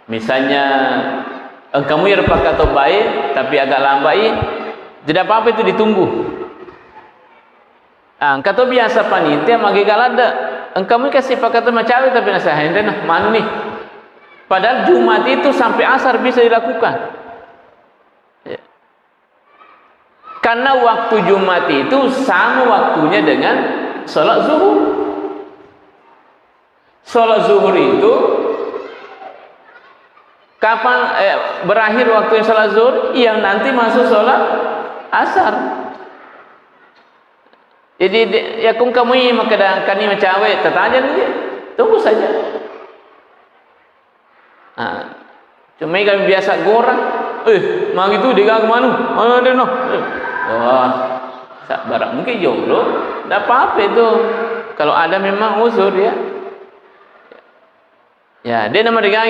Misalnya kamu ya pakai atau baik tapi agak lambai, tidak apa-apa, itu ditunggu. Kata biasa panitia magi galada, kamu kasih pakai atau macawe tapi nasa hendak mana nih? Padahal Jumat itu sampai asar bisa dilakukan. Karena waktu Jumat itu sama waktunya dengan sholat zuhur. Sholat zuhur itu kapan berakhir waktu sholat zuhur? Yang nanti masuk sholat asar. Jadi ya kung kamu ini makadang kani macawe, tanya dia, tunggu saja. Cuma kami biasa gorang, mang itu dia ke mana? Ada no. Wah, barang mungkin jomblo, tidak apa-apa itu. Kalau ada memang uzur ya. Ya, dia nama dia